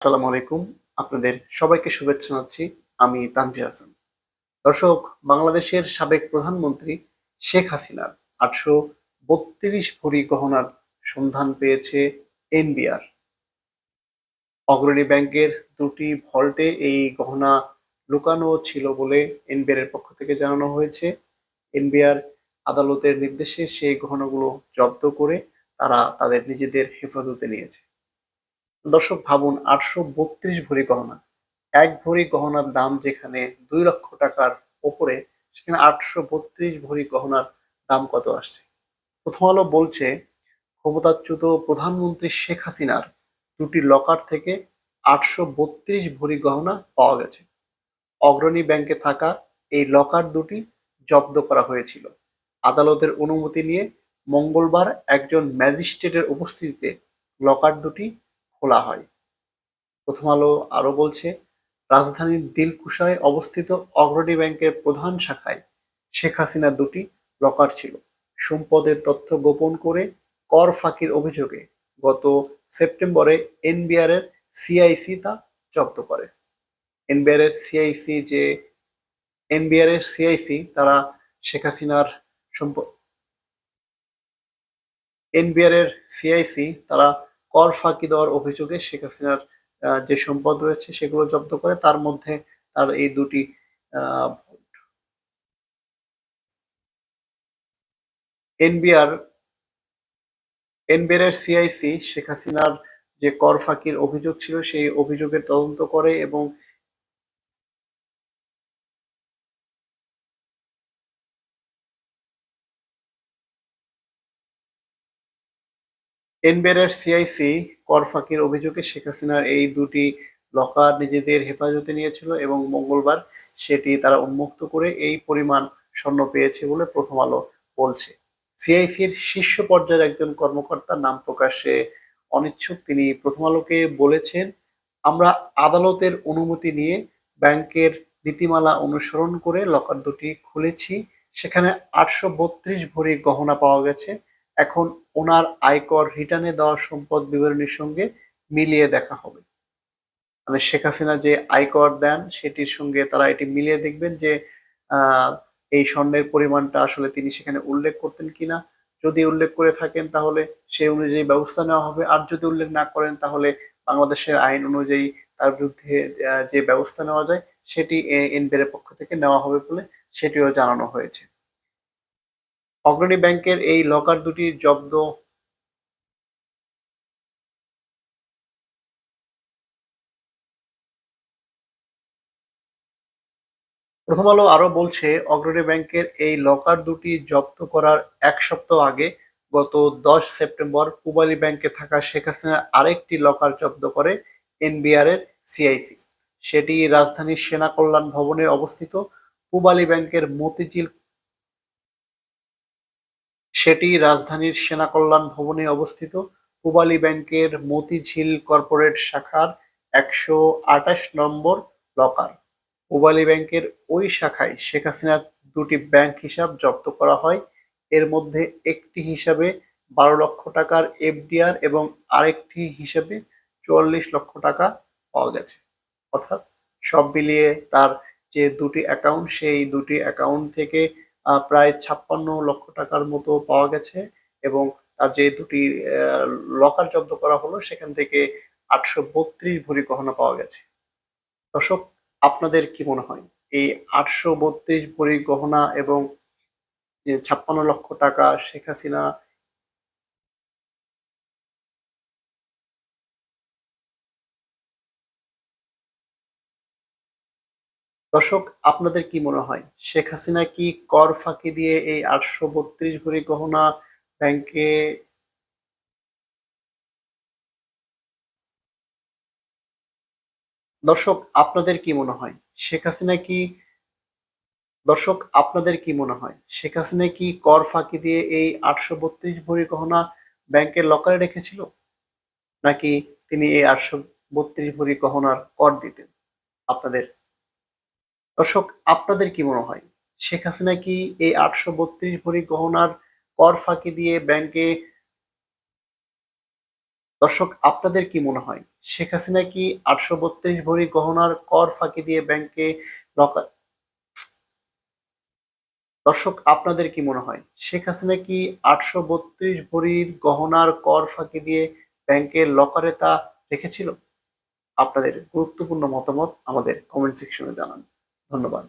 আসসালামু আলাইকুম। আপনাদের সবাইকে শুভেচ্ছা জানাচ্ছি। আমি তানভীর হাসান। দর্শক, বাংলাদেশের সাবেক প্রধানমন্ত্রী শেখ হাসিনার ৮৩২ ভরি গহনার সন্ধান পেয়েছে এনবিআর। অগ্রণী ব্যাংকের ২টি ভল্টে এই গহনা লুকানো ছিল বলে এনবিআর এর পক্ষ থেকে জানানো হয়েছে। এনবিআর আদালতের নির্দেশে সেই গহনাগুলো জব্দ করে তারা তাদের নিজেদের হেফাজতে নিয়েছে। দর্শক ভাবুন, ৮৩২ ভরি গহনা। এক ভরি গহনার দাম যেখানে ২ লক্ষ টাকার ওপরে, সেখানে ৮৩২ ভরি গহনার দাম কত আসছে? প্রথম আলো বলছে, ক্ষমতাচ্যুত প্রধানমন্ত্রী শেখ হাসিনার ২টি লকার থেকে ৮৩২ ভরি গহনা পাওয়া গেছে। অগ্রণী ব্যাংকে থাকা এই লকার দুটি জব্দ করা হয়েছিল। আদালতের অনুমতি নিয়ে মঙ্গলবার একজন ম্যাজিস্ট্রেটের উপস্থিতিতে লকার দুটি খোলা হয়। প্রথম আলো আরো বলছে, রাজধানীর দিলকুশায় অবস্থিত অগ্রণী ব্যাংকের প্রধান শাখায় শেখ হাসিনার ২টি লকার ছিল। সম্পদের তথ্য গোপন করে কর ফাঁকির অভিযোগে গত সেপ্টেম্বরে এনবিআর এর সিআইসি তা জব্দ করে। এনবিআর এর সিআইসি যে এনবিআর এর সিআইসি তারা শেখ হাসিনার সম্পদ এনবিআর এর সিআইসি তারা কর ফাঁকি দেওয়ার অভিযোগে শেখ হাসিনার যে সম্পদ রয়েছে সেগুলো জব্দ করে। তার মধ্যে তার এই দুটি এনবিআর এনবিআর এর সিআইসি শেখ হাসিনার যে কর ফাঁকির অভিযোগ ছিল সেই অভিযোগের তদন্ত করে এবং এনবিআর এর সিআইসি কর ফাঁকির অভিযোগে শেখ হাসিনার এই দুটি লকার নিজেদের হেফাজতে নিয়েছিল এবং মঙ্গলবার সেটি তারা উন্মুক্ত করে এই পরিমাণ স্বর্ণ পেয়েছে বলে প্রথম আলো বলছে। সিআইসির শীর্ষ পর্যায়ের একজন কর্মকর্তার নাম প্রকাশে অনিচ্ছুক, তিনি প্রথম আলোকে বলেছেন, আমরা আদালতের অনুমতি নিয়ে ব্যাংকের নীতিমালা অনুসরণ করে লকার দুটি খুলেছি। সেখানে ৮৩২ ভরি গহনা পাওয়া গেছে। এখন ওনার আয়কর রিটার্নে দেওয়া সম্পদ বিবরণীর সঙ্গে মিলিয়ে দেখা হবে। মানে শেখ হাসিনা যে আয়কর দেন সেটির সঙ্গে তারা এটি মিলিয়ে দেখবেন যে আহ, এই স্বর্ণের পরিমাণটা আসলে তিনি সেখানে উল্লেখ করতেন কিনা। যদি উল্লেখ করে থাকেন তাহলে সেই অনুযায়ী ব্যবস্থা নেওয়া হবে, আর যদি উল্লেখ না করেন তাহলে বাংলাদেশের আইন অনুযায়ী তার বিরুদ্ধে যে ব্যবস্থা নেওয়া যায় সেটি এনবিআর এর পক্ষ থেকে নেওয়া হবে বলে সেটিও জানানো হয়েছে। অগ্রণী ব্যাংকের এই লকার দুটি জব্দ। প্রথম আলো আরো বলছে, অগ্রণী ব্যাংকের এই লকার দুটি জব্দ করার ১ সপ্তাহ আগে গত ১০ সেপ্টেম্বর পূবালী ব্যাংকে থাকা শেখ হাসিনার আরেকটি লকার জব্দ করে এনবিআর এর সিআইসি। সেটি রাজধানীর সেনা কল্যাণ ভবনে অবস্থিত। পূবালী ব্যাংকের মতিঝিল সেটি রাজধানীর সেনা কল্যাণ ভবনে অবস্থিত। পূবালী ব্যাংকের মতিঝিল কর্পোরেট শাখার ১২৮ নম্বর লকার। পূবালী ব্যাংকের ওই শাখায় শেখ হাসিনার ২টি ব্যাংক হিসাব জব্দ করা হয়। এর মধ্যে একটি হিসাবে ১২ লক্ষ টাকার এফডিআর এবং আরেকটি হিসাবে ৪৪ লক্ষ টাকা পাওয়া গেছে। অর্থাৎ সব মিলিয়ে তার যে ২টি অ্যাকাউন্ট সেই ২টি অ্যাকাউন্ট থেকে প্রায় ৫৬ লক্ষ টাকার মতো পাওয়া গেছে এবং তার যে ২টি লকার জব্দ করা হলো সেখান থেকে ৮৩২ ভরি গহনা পাওয়া গেছে। দর্শক, আপনাদের কি মনে হয় এই ৮৩২ ভরি গহনা এবং যে ৫৬ লক্ষ টাকা শেখ হাসিনা, দর্শক আপনাদের কি মনে হয় শেখ হাসিনা কি কর ফাঁকি দিয়ে এই ৮৩২ ভরি গহনা ব্যাংকে? দর্শক আপনাদের কি মনে হয় শেখ হাসিনা কি দর্শক আপনাদের কি মনে হয় শেখ হাসিনা কি কর ফাঁকি দিয়ে এই ৮৩২ ভরি গহনা ব্যাংকের লকারে রেখেছিল, নাকি তিনি এই ৮৩২ ভরি গহনার কর দিতেন? আপনাদের দর্শক আপনাদের কি মনে হয় শেখ হাসিনা কি এই ৮৩২ ভরি গহনার কর ফাঁকি দিয়ে ব্যাংকে দর্শক, আপনাদের কি মনে হয় শেখ হাসিনা কি 832 ভরি গহনার কর ফাঁকি দিয়ে ব্যাংকে লকার দর্শক, আপনাদের কি মনে হয় শেখ হাসিনা কি 832 ভরির গহনার কর ফাঁকি দিয়ে ব্যাংকের লকারে তা রেখেছিল? আপনাদের গুরুত্বপূর্ণ মতামত আমাদের কমেন্ট সেকশনে জানান। ধন্যবাদ।